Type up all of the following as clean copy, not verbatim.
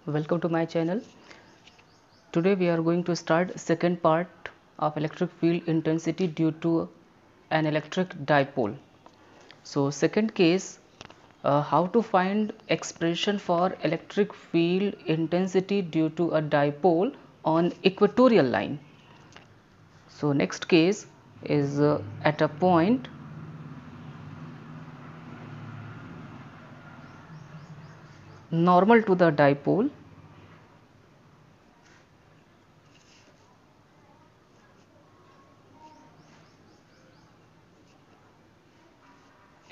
welcome to my channel. Today we are going to start second part of electric field intensity due to an electric dipole. So second case, how to find expression for electric field intensity due to a dipole on equatorial line. So next case is at a point normal to the dipole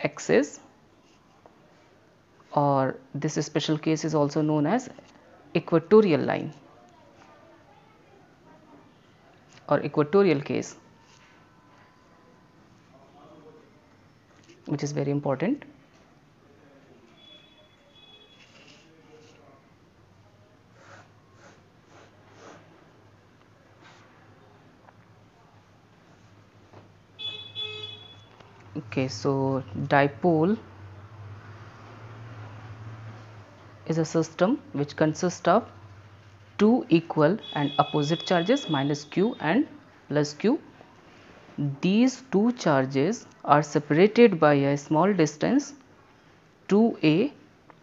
axis, or this special case is also known as equatorial line or equatorial case, which is very important. Okay, so dipole is a system which consists of two equal and opposite charges minus q and plus q. These two charges are separated by a small distance 2a,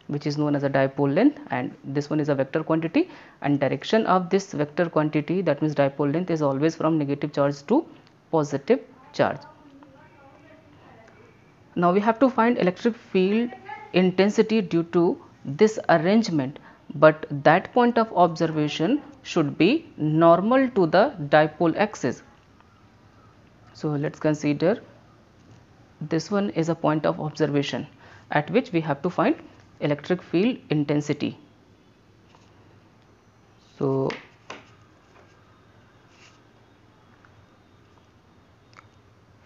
which is known as a dipole length, and this one is a vector quantity, and direction of this vector quantity, that means dipole length, is always from negative charge to positive charge. Now we have to find electric field intensity due to this arrangement, but that point of observation should be normal to the dipole axis. So let's consider this one is a point of observation at which we have to find electric field intensity. So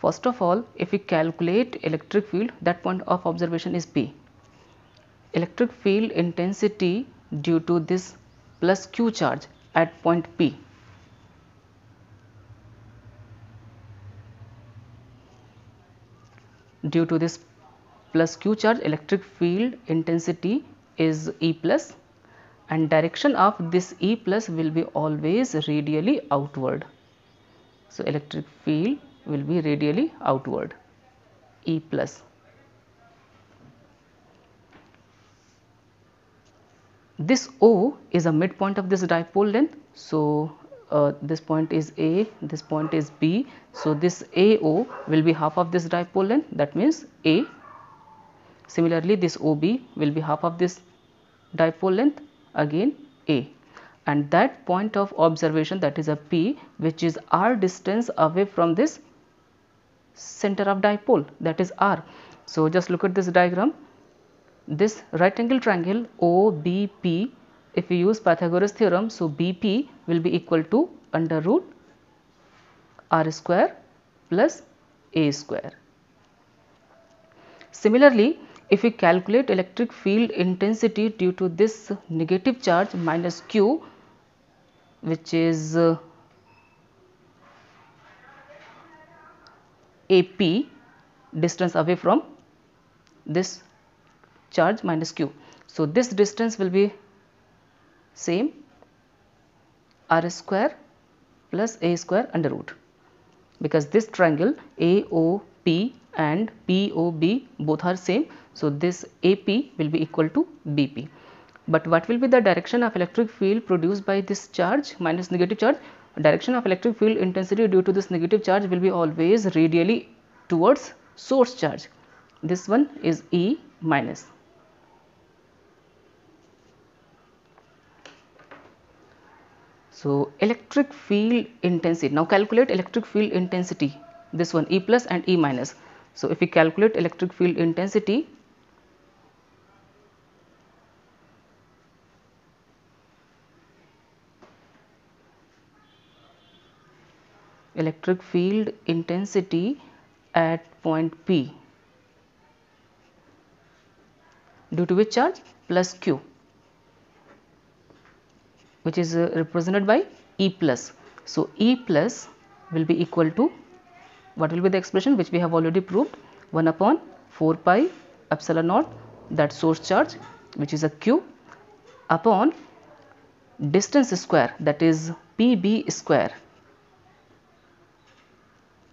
first of all, if we calculate electric field, that point of observation is P. Electric field intensity due to this plus q charge at point P. Due to this plus q charge, electric field intensity is E plus, and direction of this E plus will be always radially outward. So electric field will be radially outward, E plus. This O is a midpoint of this dipole length. So this point is A, this point is B. So this AO will be half of this dipole length, that means A. Similarly, this OB will be half of this dipole length, again A. And that point of observation, that is a P, which is R distance away from this center of dipole, that is R. So just look at this diagram. This right angle triangle OBP, if we use Pythagoras theorem, so BP will be equal to under root R square plus A square. Similarly, if we calculate electric field intensity due to this negative charge minus q, which is AP, distance away from this charge minus q. So this distance will be same, R square plus A square under root, because this triangle AOP and POB both are same. So this AP will be equal to BP. But what will be the direction of electric field produced by this charge minus negative charge? Direction of electric field intensity due to this negative charge will be always radially towards source charge. This one is E minus. So electric field intensity, now calculate electric field intensity, this one E plus and E minus. So if we calculate electric field intensity, electric field intensity at point P due to which charge? Plus Q, which is represented by E plus. So E plus will be equal to, what will be the expression which we have already proved, 1 upon 4 pi epsilon naught, that source charge, which is a Q, upon distance square, that is PB square,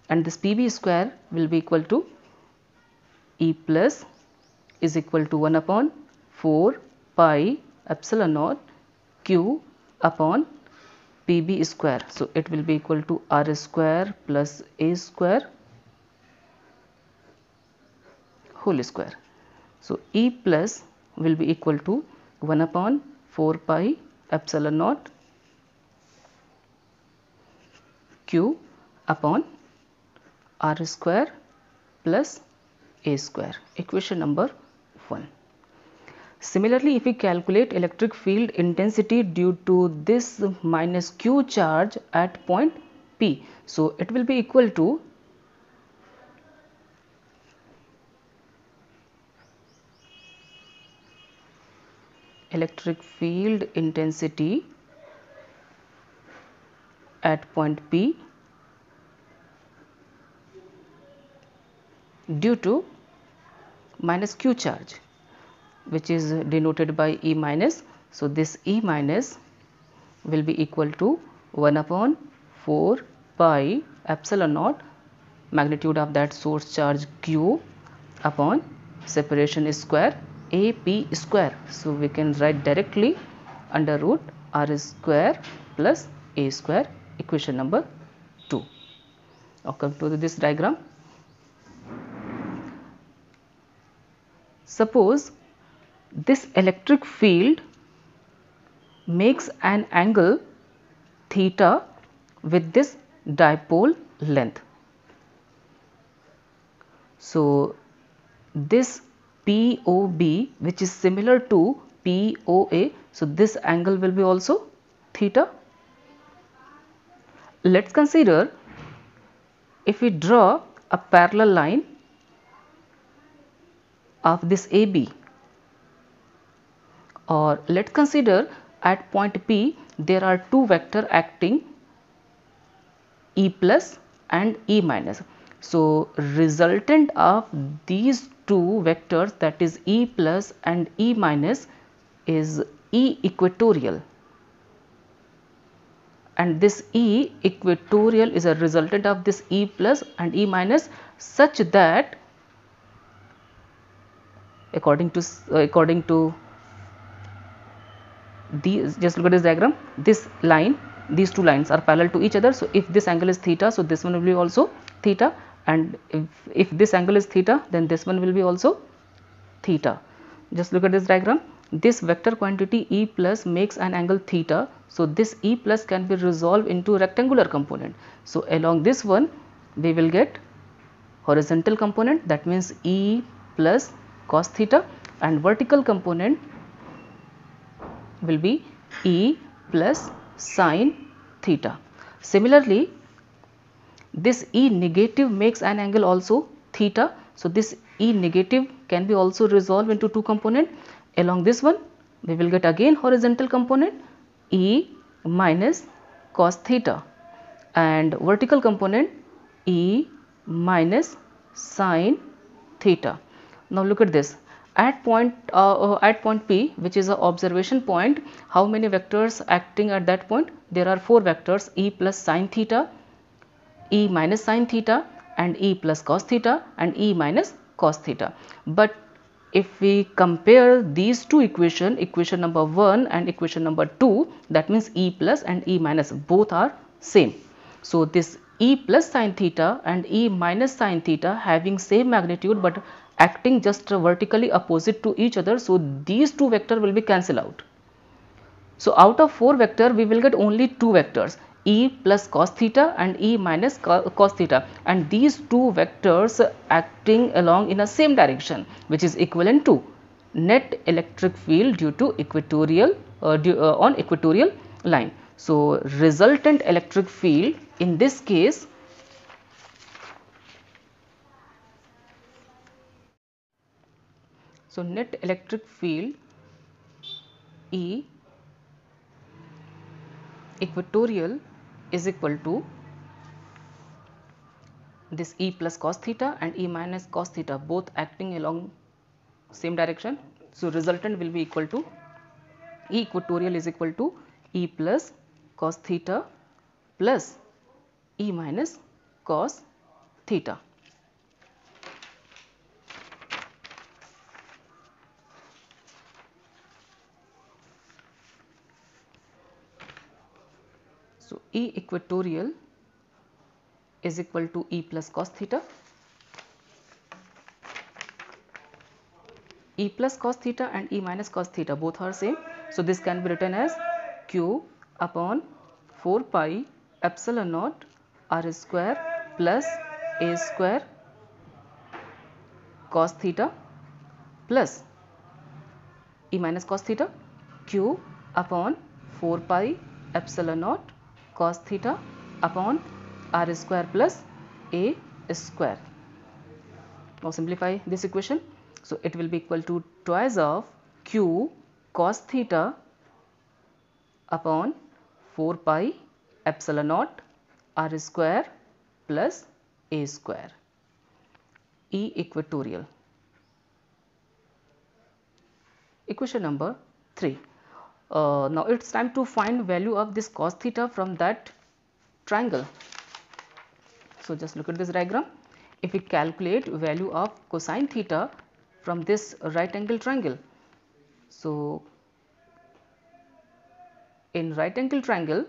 and this PB square will be equal to E plus is equal to 1 upon 4 pi epsilon naught Q upon PB square. So it will be equal to R square plus A square whole square. So E plus will be equal to 1 upon 4 pi epsilon naught Q upon R square plus A square, equation number 1. Similarly, if we calculate electric field intensity due to this minus Q charge at point P, so it will be equal to electric field intensity at point P due to minus Q charge, which is denoted by E minus. So this E minus will be equal to 1 upon 4 pi epsilon naught magnitude of that source charge Q upon separation square AP square. So we can write directly under root R square plus A square, equation number 2. Now come to this diagram. Suppose this electric field makes an angle theta with this dipole length. So this POB, which is similar to POA, so this angle will be also theta. Let's consider if we draw a parallel line of this AB, or let's consider at point P there are two vectors acting, E plus and E minus. So resultant of these two vectors, that is E plus and E minus, is E equatorial, and this E equatorial is a resultant of this E plus and E minus, such that according to these, just look at this diagram, this line, these two lines are parallel to each other. So if this angle is theta, so this one will be also theta, and if this angle is theta, then this one will be also theta. Just look at this diagram. This vector quantity E plus makes an angle theta, so this E plus can be resolved into rectangular component. So along this one we will get horizontal component, that means E plus cos theta, and vertical component will be E plus sin theta. Similarly, this E negative makes an angle also theta, so this E negative can be also resolved into two component. Along this one we will get again horizontal component E minus cos theta, and vertical component E minus sin theta. Now look at this. At point P, which is an observation point, how many vectors acting at that point? There are 4 vectors: E plus sin theta, E minus sin theta, and E plus cos theta, and E minus cos theta. But if we compare these two equation, equation number 1 and equation number 2, that means E plus and E minus both are same. So this E plus sin theta and E minus sin theta having same magnitude but acting just vertically opposite to each other, so these two vectors will be cancelled out. So out of 4 vectors we will get only 2 vectors, E plus cos theta and E minus cos theta, and these two vectors acting along in a same direction, which is equivalent to net electric field due to equatorial on equatorial line. So resultant electric field in this case net electric field E equatorial is equal to this E plus cos theta and E minus cos theta both acting along same direction. So resultant will be equal to E equatorial is equal to E plus cos theta plus E minus cos theta. So, E equatorial is equal to E plus cos theta. E plus cos theta and E minus cos theta both are same. So, this can be written as Q upon 4 pi epsilon naught r square plus a square cos theta plus E minus cos theta Q upon 4 pi epsilon naught cos theta upon r square plus a square. Now, simplify this equation. So, it will be equal to twice of Q cos theta upon 4 pi epsilon naught r square plus a square. E equatorial. Equation number 3. Now, it is time to find value of this cos theta from that triangle. So, just look at this diagram. If we calculate value of cosine theta from this right angle triangle. So, in right angle triangle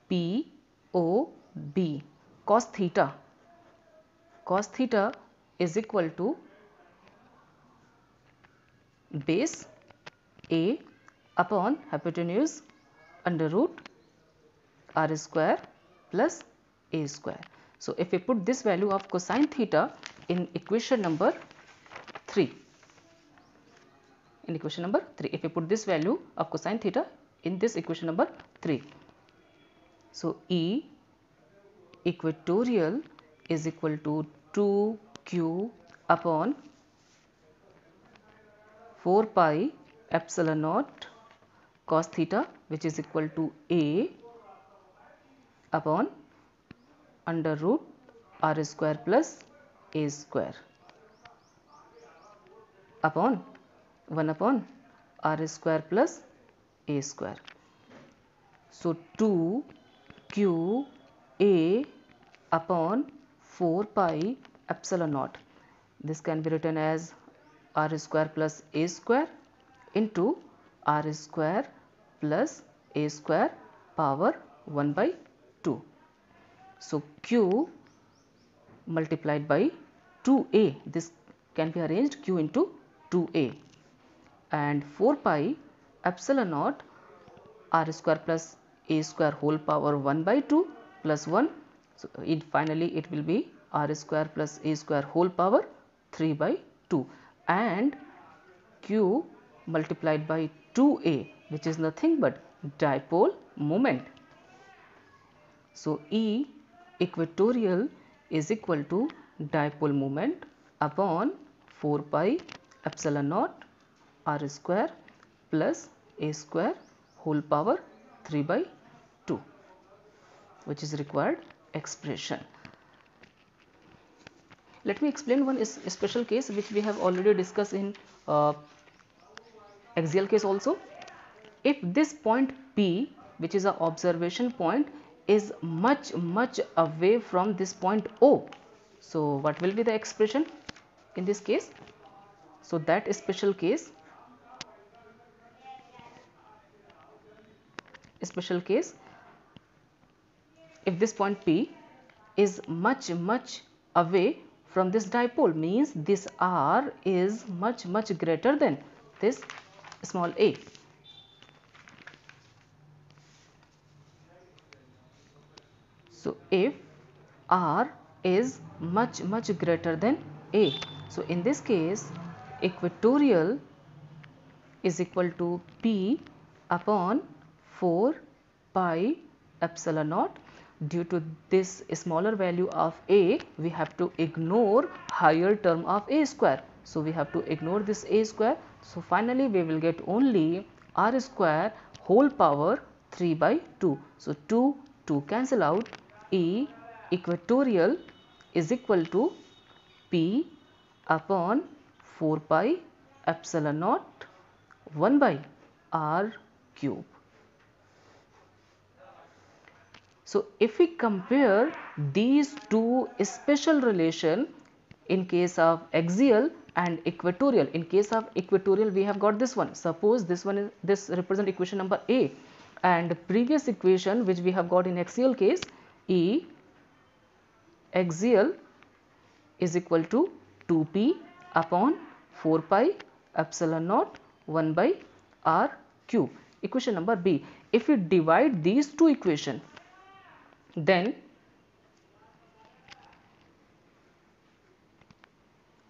POB, cos theta is equal to base A upon hypotenuse under root r square plus a square. So, if we put this value of cosine theta in equation number 3, if we put this value of cosine theta in this equation number 3, so E equatorial is equal to 2q upon 4 pi epsilon naught cos theta, which is equal to A upon under root r square plus a square upon 1 upon r square plus a square. So, 2q A upon 4 pi epsilon naught, this can be written as r square plus a square into r square plus a square power 1 by 2. So, q multiplied by 2a, this can be arranged q into 2a, and 4 pi epsilon naught r square plus a square whole power 1 by 2 plus 1. So, finally it will be r square plus a square whole power 3 by 2, and q multiplied by 2a, which is nothing but dipole moment. So, E equatorial is equal to dipole moment upon 4 pi epsilon naught r square plus a square whole power 3 by 2, which is required expression. Let me explain one special case which we have already discussed in axial case also. If this point P, which is an observation point, is much away from this point O, so what will be the expression in this case? So, that special case, if this point P is much away from this dipole, means this r is much greater than this small a. So, if r is much greater than a, so in this case equatorial is equal to P upon 4 pi epsilon naught. Due to this smaller value of a, we have to ignore higher term of a square. So, we have to ignore this a square. So, finally, we will get only r square whole power 3 by 2. So, 2 cancel out. E equatorial is equal to P upon 4 pi epsilon naught 1 by r cube. So if we compare these two special relation in case of axial and equatorial, in case of equatorial we have got this one. Suppose this one is, this represent equation number A, and previous equation which we have got in axial case, E axial is equal to 2p upon 4 pi epsilon naught 1 by r cube. Equation number B. If we divide these two equations, then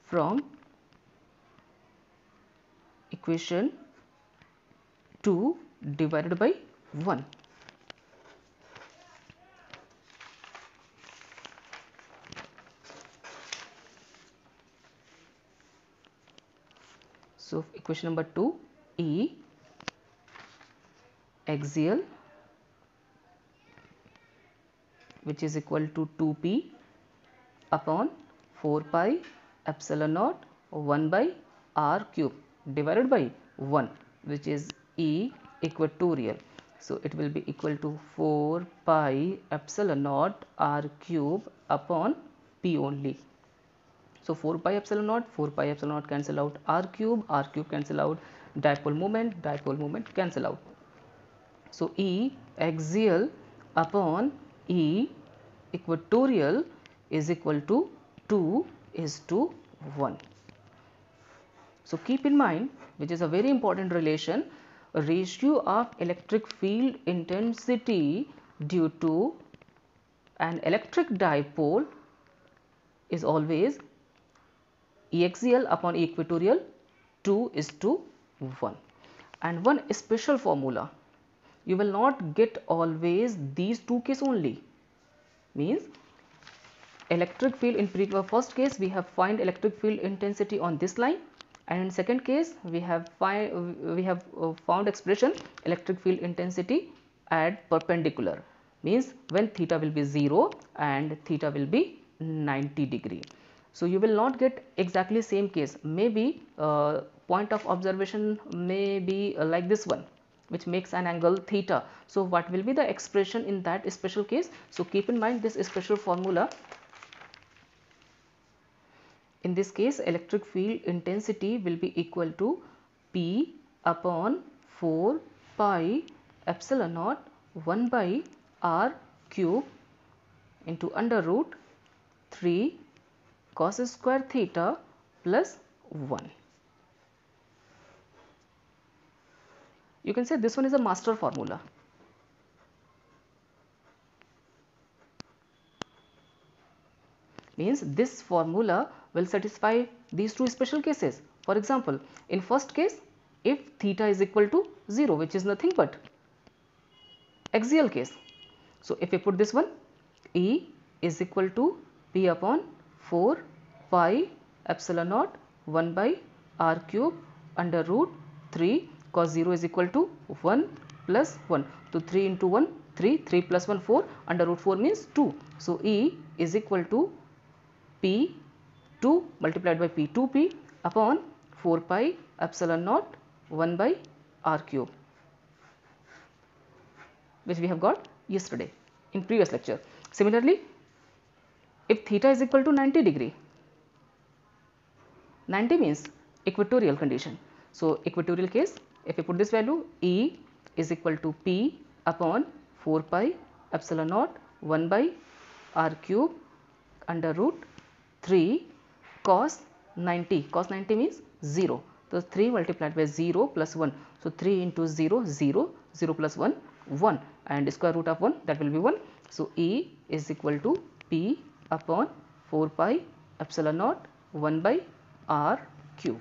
from equation 2 divided by 1, so equation number 2, E axial which is equal to 2p upon 4 pi epsilon naught 1 by r cube divided by 1, which is E equatorial. So it will be equal to 4 pi epsilon naught r cube upon p only. So 4 pi epsilon naught cancel out, r cube cancel out, dipole moment cancel out. So E axial upon E equatorial is equal to 2:1. So keep in mind, which is a very important relation, a ratio of electric field intensity due to an electric dipole is always E axial upon E equatorial 2:1. And one special formula, you will not get always these two cases only. Means electric field in first case we have find electric field intensity on this line, and in second case we have found expression electric field intensity at perpendicular, means when theta will be 0 and theta will be 90 degree. So you will not get exactly same case, maybe point of observation may be like this one, which makes an angle theta. So what will be the expression in that special case? So keep in mind this special formula. In this case electric field intensity will be equal to P upon 4 pi epsilon naught 1 by r cube into under root 3 cos square theta plus 1. You can say this one is a master formula. Means this formula will satisfy these two special cases. For example, in first case, if theta is equal to 0, which is nothing but axial case. So if we put this one, E is equal to P upon 4 pi epsilon naught 1 by r cube under root 3 cos 0 is equal to 1 plus 1. So 3 into 1 3, 3 plus 1 4, under root 4 means 2. So E is equal to P 2 multiplied by P 2P upon 4 pi epsilon naught 1 by r cube, which we have got yesterday in previous lecture. Similarly, if theta is equal to 90 degree, 90 means equatorial condition. So equatorial case, if we put this value, E is equal to P upon 4 pi epsilon naught 1 by r cube under root 3 cos 90. Cos 90 means 0. So 3 multiplied by 0 plus 1. So 3 into 0, 0, 0 plus 1, 1, and square root of 1, that will be 1. So E is equal to P upon 4 pi epsilon naught 1 by r cube.